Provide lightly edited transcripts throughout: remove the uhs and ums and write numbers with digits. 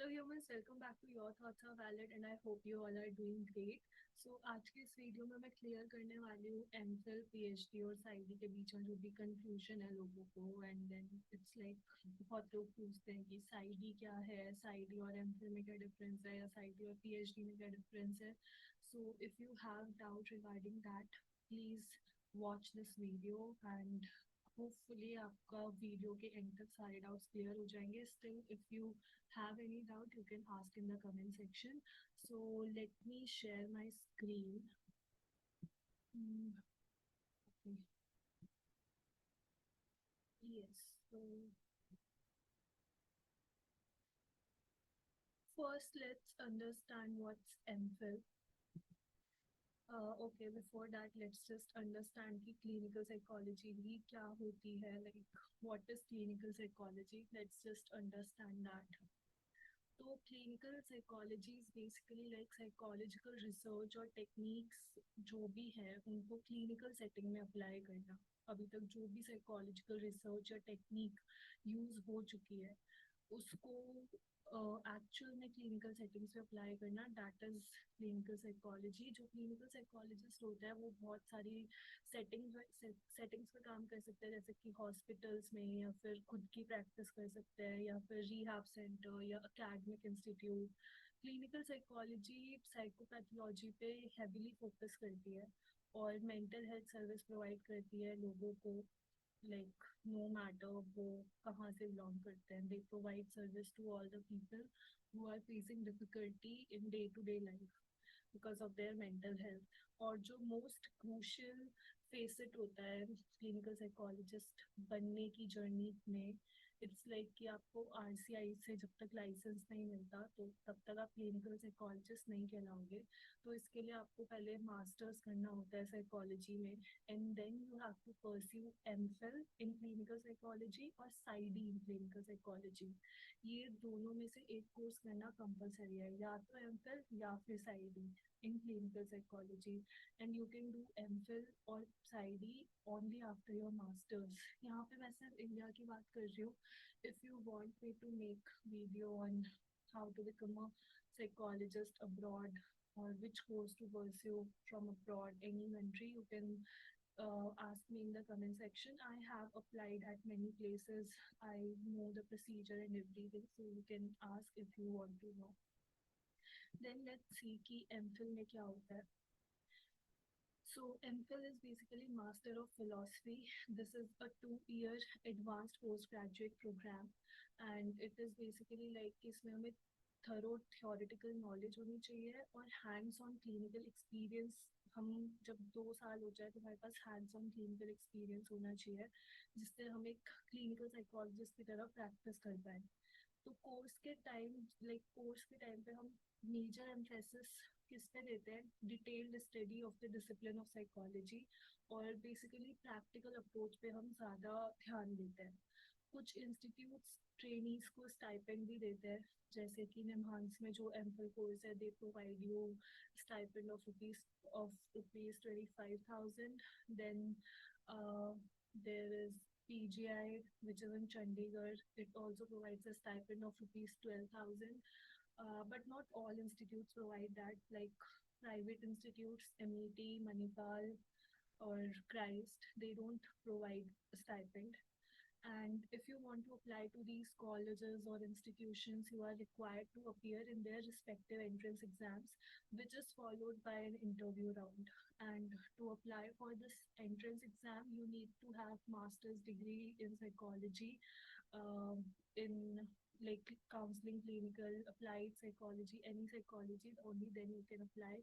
Hello humans, welcome back to Your Thoughts Are Valid and I hope you all are doing great. So आज के इस video में मैं clear करने वाली हूँ एमफिल पीएचडी और साइडी के बीच में जो भी कंफ्यूजन है लोगों को एंड देन इट्स लाइक बहुत लोग पूछते हैं कि साइडी क्या है, साइडी और एमफिल में क्या डिफरेंस है या साइडी और पीएचडी में क्या डिफरेंस है. So if you have doubt regarding that please watch this video and hopefully आपका वीडियो के एंड तक सारे डाउट्स क्लियर हो जाएंगे. Still if you have any doubt you can ask in the comment section. So let me share my screen. Okay. Yes, so first let's understand what's MPhil. Okay, before that let's just understand कि clinical psychology ही क्या होती है, like what is clinical psychology. Let's just understand that. तो clinical psychology is basically like psychological research और techniques जो भी है उनको क्लिनिकल सेटिंग में अप्लाई करना. अभी तक जो भी साइकोलॉजिकल रिसर्च या टेक्निक यूज हो चुकी है उसको एक्चुअल में क्लिनिकल सेटिंग्स में अप्लाई करना, दैट इज क्लिनिकल साइकोलॉजी. जो क्लिनिकल साइकोलॉजिस्ट होता है वो बहुत सारी सेटिंग्स में काम कर सकते हैं, जैसे कि हॉस्पिटल्स में या फिर खुद की प्रैक्टिस कर सकते हैं या फिर रिहैब सेंटर या academic institute. Clinical psychology psychopathology पे हैवीली फोकस करती है और मेंटल हेल्थ सर्विस प्रोवाइड करती है लोगों को, like no matter वो कहाँ से belong करते हैं. They provide service to all the people who are facing difficulty in day to day life because of their mental health. और जो most crucial facet होता है clinical psychologist बनने की journey में, इट्स लाइक कि आपको आरसीआई से जब तक लाइसेंस नहीं मिलता तो तब तक आप क्लिनिकल साइकोलॉजिस्ट नहीं कहलाओगे. तो इसके लिए आपको पहले मास्टर्स करना होता है साइकोलॉजी में and then you have to pursue MPhil in clinical psychology और साइडी इन क्लिनिकल साइकोलॉजी. ये दोनों में से एक कोर्स करना कंपलसरी है, या तो एमफिल या फिर PsyD in clinical psychology. And you can do MPhil और PsyD only after your masters. यहाँ पे मैं सिर्फ इंडिया की बात कर रही हूँ. If you want me to make video on how to become a psychologist abroad or which course to pursue from abroad, any country, you can ask me in the comment section. I have applied at many places. I know the procedure and everything, so you can ask if you want to know. Then let's see कि MPhil में क्या होता है. So MPhil is basically Master of Philosophy. This is a 2-year advanced postgraduate program and it is basically like इसमें हमें thorough theoretical knowledge होनी चाहिए और hands on clinical experience. हम जब 2 साल हो जाए तो हमारे पास hands on clinical experience होना चाहिए जिससे हम एक clinical psychologist की तरह practice कर पाए. तो कोर्स के टाइम पे हम मेजर एम्फेसिस किस पे देते हैं, detailed study of the discipline of psychology और बेसिकली प्रैक्टिकल अप्रोच पे हम ज़्यादा ध्यान देते हैं. कुछ इंस्टीट्यूट्स ट्रेनीज को स्टाइपेंड भी देते हैं, जैसे कि निम्हांस में जो एम्फिल कोर्स है they provide you stipend of rupees 25,000. Then there is PGI, which is in Chandigarh. It also provides a stipend of rupees 12,000. But not all institutes provide that. Like private institutes, MET, Manipal, or Christ, they don't provide a stipend. And if you want to apply to these colleges or institutions, you are required to appear in their respective entrance exams, which is followed by an interview round. And to apply for this entrance exam, you need to have master's degree in psychology, in like counseling, clinical, applied psychology, any psychology. Only then you can apply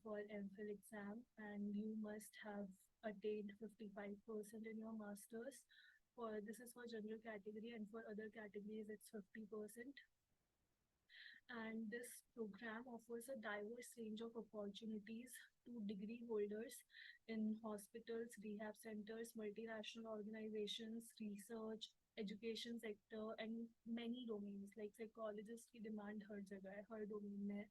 for MPhil exam, and you must have attained 55% in your master's. This is for general category, and for other categories it's 50%. And this program offers a diverse range of opportunities to degree holders in hospitals, rehab centers, multinational organizations, research, education sector, and many domains. Like psychologists की demand हर जगह है, हर domain में.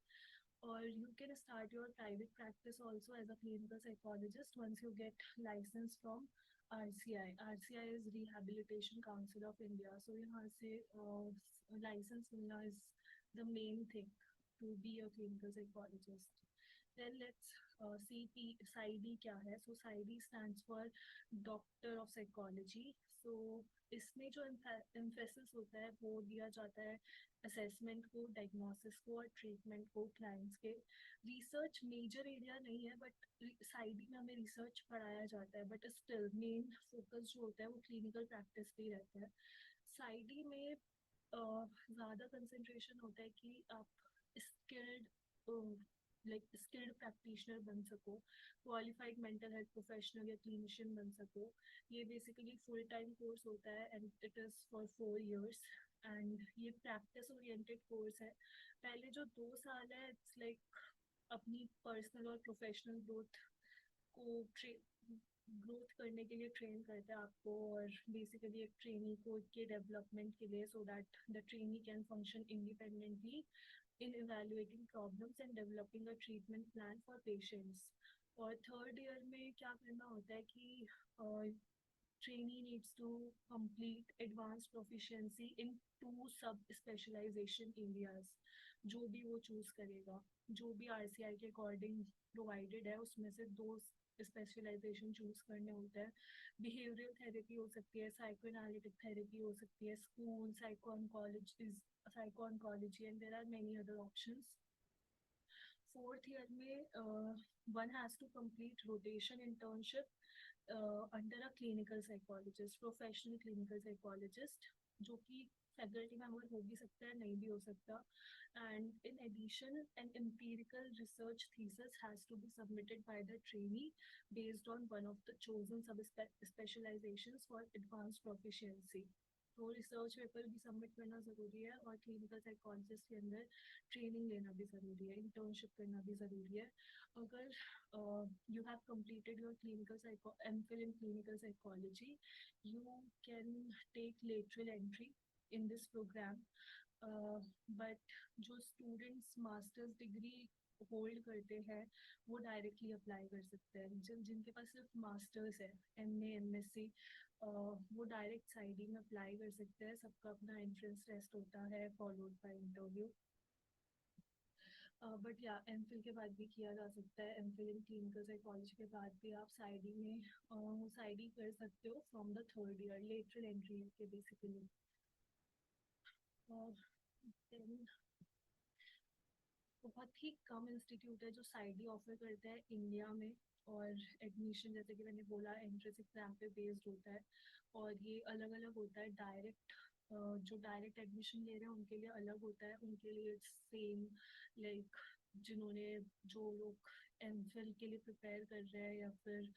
Or you can start your private practice also as a clinical psychologist once you get license from RCI. RCI is Rehabilitation Council of India. So यहाँ से license मिलना is the main thing to be a clinical psychologist. Then let's see PsyD क्या है. So PsyD stands for Doctor of Psychology. So इसमें जो emphasis होता है वो दिया जाता है assessment को, diagnosis को और treatment को clients के. Research major area नहीं है, but PsyD में हमें research पढ़ाया जाता है, but still main focus जो होता है वो clinical practice पे रहता है. PsyD में ज़्यादा concentration होता है कि आप skilled स्किल्ड प्रैक्टिशनर बन सको, क्वालिफाइड मेंटल हेल्थ प्रोफेशनल या क्लिनिशियन बन सको. ये बेसिकली फुल टाइम कोर्स होता है and it is for 4 years and ये प्रैक्टिस ओरिएंटेड कोर्स है. पहले जो 2 साल है इट्स लाइक अपनी पर्सनल और प्रोफेशनल ग्रोथ करने के लिए ट्रेन करते हैं आपको, और बेसिकली एक ट्रेनी को के डेवलपमेंट के लिए, so that the trainee can function independently in evaluating problems and developing a treatment plan for patients. और थर्ड ईयर में क्या करना होता है कि trainee needs to complete advanced proficiency in 2 sub specialization areas. जो भी वो चूज करेगा, जो भी RCI के अकॉर्डिंग प्रोवाइडेड है उसमें से 2 स्पेशलाइजेशन चूज करने होते हैं. बिहेवियरल थेरेपी हो सकती है, साइको एनालिटिक थेरेपी हो सकती है, school psycho-oncology, and there are many other options. Fourth year में one has to complete rotation internship under a clinical psychologist, professional clinical psychologist, जो कि फैकल्टी मेंबर हो भी सकता है, नहीं भी हो सकता. And in addition, an empirical research thesis has to be submitted by the trainee based on one of the chosen specializations for advanced proficiency. तो रिसर्च पेपर भी सबमिट करना ज़रूरी है और क्लिनिकल साइकोलॉजिस्ट के अंदर ट्रेनिंग लेना भी ज़रूरी है, इंटर्नशिप करना भी ज़रूरी है. अगर you have completed your MPhil in clinical psychology, you can take lateral entry in this program. But जो students master's degree होल्ड करते हैं वो डायरेक्टली अप्लाई कर सकते हैं. जिनके पास सिर्फ मास्टर्स है, MA MSc, वो डायरेक्ट PsyD में अप्लाई कर सकते हैं. सबका अपना एंट्रेंस टेस्ट होता है फॉलोड बाय इंटरव्यू. बट या MPhil के बाद भी किया जा सकता है. MPhil इन क्लिनिकल साइकोलॉजी के बाद भी आप PsyD में PsyD कर सकते हो from the third year, lateral entry के बेसिकली. बहुत ही कम इंस्टीट्यूट है जो PsyD ऑफर करता है इंडिया में, और एडमिशन जैसे कि मैंने बोला एंट्रेंस एग्जाम पे बेस्ड होता है, और ये अलग अलग होता है. जो डायरेक्ट एडमिशन ले रहे हैं उनके लिए अलग होता है, उनके लिए सेम लाइक जो लोग MPhil के लिए प्रिपेयर कर रहे हैं या फिर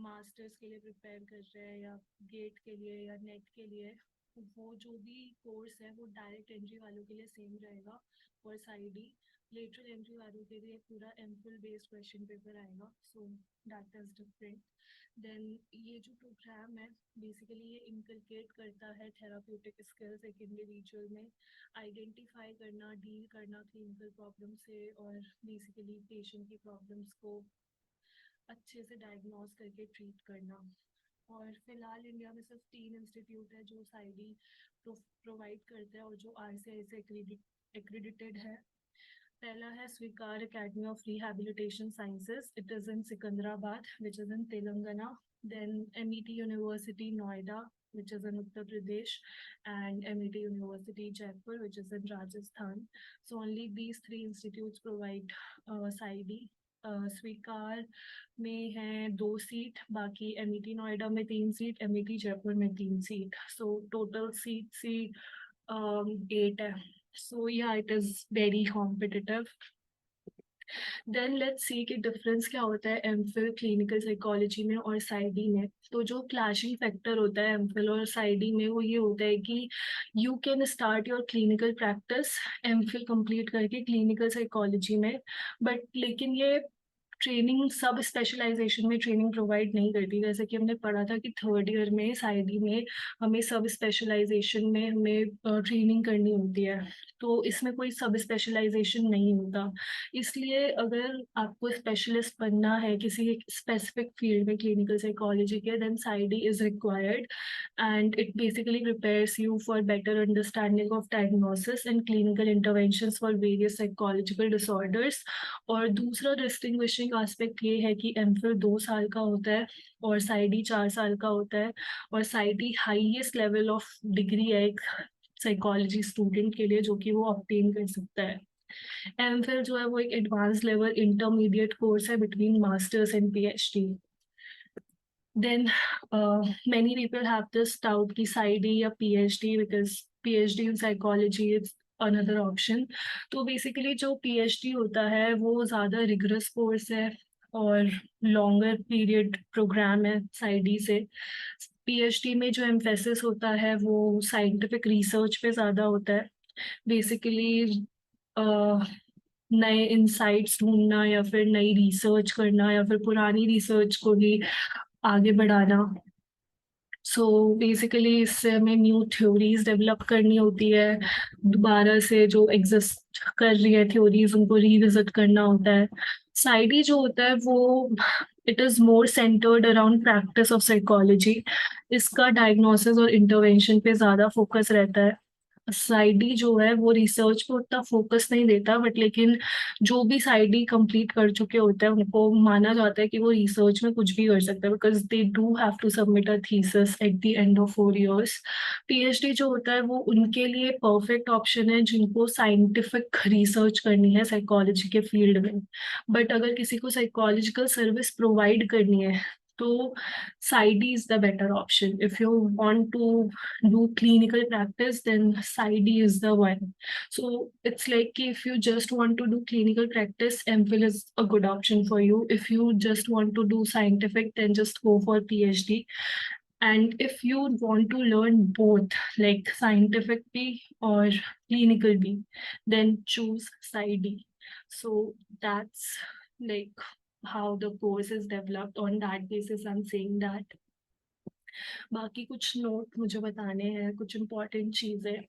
मास्टर्स के लिए प्रिपेयर कर रहे हैं या गेट के लिए या नेट के लिए, वो जो भी कोर्स है वो डायरेक्ट एंट्री वालों के लिए सेम रहेगा. और PsyD लेटरल एंट्री वालों के लिए पूरा MPhil बेस्ड क्वेश्चन पेपर आएगा, so that is different. Then ये जो प्रोग्राम है बेसिकली ये इनकलकेट करता है थेराप्यूटिक स्किल्स एक इंडिविजुअल में, आइडेंटिफाई करना, डील करना क्लिनिकल प्रॉब्लम से, और बेसिकली पेशेंट की प्रॉब्लम्स को अच्छे से डायग्नोज करके ट्रीट करना. और फिलहाल इंडिया में सिर्फ 3 इंस्टीट्यूट है जो PsyD प्रोवाइड करते हैं और जो RCI से एक्रेडिटेड है. पहला है Sweekaar academy of rehabilitation sciences, it is in Secunderabad which is in Telangana. Then MET university Noida which is in Uttar Pradesh, and MET University Jaipur which is in Rajasthan. So only these 3 institutes provide PsyD. स्वीकार में है 2 seat, बाकी MET Noida में 3 seat, MET Jaipur में 3 seat. So total seat 8 है. So yeah, it is very competitive. Then let's see कि difference क्या होता है MPhil क्लिनिकल साइकोलॉजी में और PsyD में. तो जो क्लैशिंग फैक्टर होता है MPhil और PsyD में वो ये होता है कि you can start your clinical practice MPhil complete करके क्लिनिकल साइकोलॉजी में, बट लेकिन ये ट्रेनिंग सब स्पेशलाइजेशन में ट्रेनिंग प्रोवाइड नहीं करती। जैसे कि हमने पढ़ा था कि थर्ड ईयर में साइडी में हमें सब स्पेशलाइजेशन में हमें ट्रेनिंग करनी होती है, तो इसमें कोई सब स्पेशलाइजेशन नहीं होता। इसलिए अगर आपको स्पेशलिस्ट बनना है किसी एक स्पेसिफिक फील्ड में क्लिनिकल साइकोलॉजी के, then PsyD is required and it basically prepares you for better understanding of diagnosis and clinical interventions for various psychological disorders। और दूसरा डिस्टिंग्विशिंग एस्पेक्ट ये है कि एमफिल 2 साल का होता है और साइडी 4 साल का होता है, और साइडी हाईएस्ट लेवल ऑफ डिग्री है एक साइकोलॉजी स्टूडेंट के लिए जो कि वो ऑब्टेन कर सकता है। एमफिल जो है वो एक एडवांस लेवल इंटरमीडिएट कोर्स है between masters and PhD. Then many people have this doubt कि PsyD या PhD, because PhD in psychology is another option। तो basically जो PhD होता है वो ज़्यादा rigorous course है और longer period program है PsyD से। PhD में जो emphasis होता है वो scientific research पे ज़्यादा होता है। Basically नए इंसाइट्स ढूंढना या फिर नई रिसर्च करना या फिर पुरानी रिसर्च को भी आगे बढ़ाना। सो बेसिकली इससे हमें न्यू थ्योरीज डेवलप करनी होती है, दोबारा से जो एग्जिस्ट कर रही है थ्योरीज उनको रिविजिट करना होता है। साइडी जो होता है वो it is more centred around practice of psychology. इसका डायग्नोसिस और इंटरवेंशन पे ज़्यादा फोकस रहता है। साइडी जो है वो रिसर्च पे उतना फोकस नहीं देता, बट लेकिन जो भी साइडी कंप्लीट कर चुके होते हैं उनको माना जाता है कि वो रिसर्च में कुछ भी कर सकते हैं, because they do have to submit a thesis at the end of 4 years। PhD जो होता है वो उनके लिए परफेक्ट ऑप्शन है जिनको साइंटिफिक रिसर्च करनी है साइकोलॉजी के फील्ड में। बट अगर किसी को साइकोलॉजिकल सर्विस प्रोवाइड करनी है तो PsyD is the better option. If you want to do clinical practice, then PsyD is the one. So it's like if you just want to do clinical practice, MPhil is a good option for you. If you just want to do scientific, then just go for PhD. And if you want to learn both, like scientific B or clinical B, then choose PsyD. So that's like how the course is developed. On that basis I'm saying that। बाकी कुछ note मुझे बताने हैं, कुछ important चीज़ें।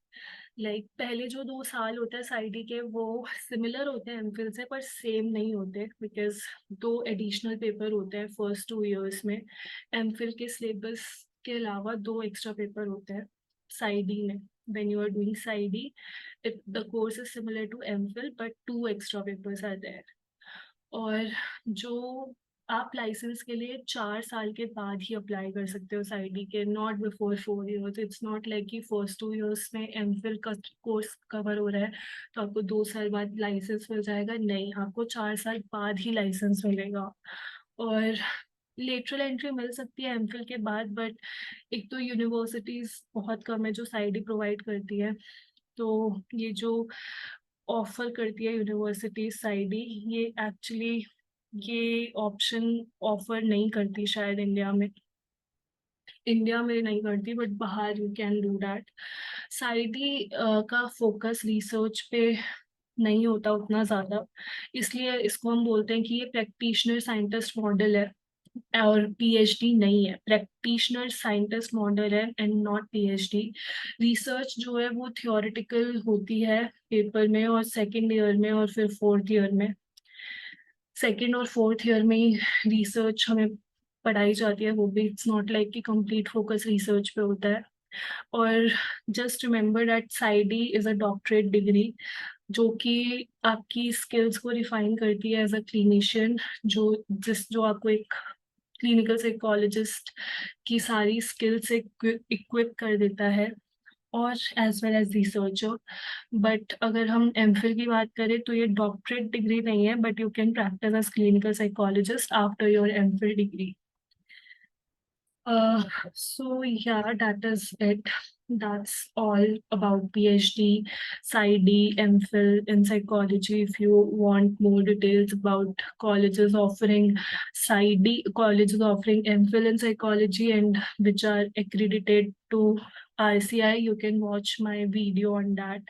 Like पहले जो 2 साल होते हैं साइडी के वो सिमिलर होते हैं एमफिल से पर सेम नहीं होते, बिकॉज 2 एडिशनल पेपर होते हैं फर्स्ट 2 years में। एमफिल के सिलेबस के अलावा 2 एक्स्ट्रा पेपर होते हैं साइडी में। when you are doing PsyD, the course is similar to MPhil but 2 extra papers are there। और जो आप लाइसेंस के लिए 4 साल के बाद ही अप्लाई कर सकते हो साइडी के, not before 4 years। It's not like कि फर्स्ट 2 years में एमफिल का कोर्स कवर हो रहा है तो आपको 2 साल बाद लाइसेंस मिल जाएगा, नहीं, आपको 4 साल बाद ही लाइसेंस मिलेगा। और लेटरल एंट्री मिल सकती है एमफिल के बाद, बट एक तो यूनिवर्सिटीज़ बहुत कम है जो साइडी प्रोवाइड करती है, तो ये जो ऑफर करती है यूनिवर्सिटी साइडी, ये एक्चुअली ये ऑप्शन ऑफर नहीं करती शायद इंडिया में। इंडिया में नहीं करती बट बाहर यू कैन डू डैट। साइडी का फोकस रिसर्च पे नहीं होता उतना ज़्यादा, इसलिए इसको हम बोलते हैं कि ये प्रैक्टिशनर साइंटिस्ट मॉडल है और पीएचडी नहीं है। प्रैक्टिशनर साइंटिस्ट मॉडल है एंड नॉट पीएचडी। रिसर्च जो है वो थियोरेटिकल होती है पेपर में और सेकेंड ईयर में और फिर 4th year में। सेकेंड और 4th year में ही रिसर्च हमें पढ़ाई जाती है, वो भी इट्स नॉट लाइक कि कंप्लीट फोकस रिसर्च पे होता है। और just remember that PsyD is a doctorate degree जो कि आपकी स्किल्स को रिफाइन करती है एज अ क्लिनिशियन, जो आपको एक क्लिनिकल साइकोलॉजिस्ट की सारी स्किल्स से इक्विप कर देता है, और as well as researcher. But अगर हम एमफिल की बात करें तो ये डॉक्टरेट डिग्री नहीं है, but you can practice as clinical psychologist after your MPhil degree. So yeah, that is it. That's all about PhD, PsyD, MPhil in psychology. If you want more details about colleges offering PsyD, colleges offering MPhil in psychology and which are accredited to ICI, you can watch my video on that.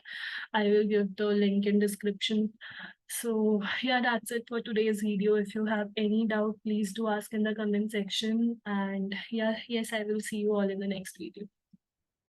I will give the link in description. So yeah, that's it for today's video. If you have any doubt, please do ask in the comment section. And yeah, yes, I will see you all in the next video.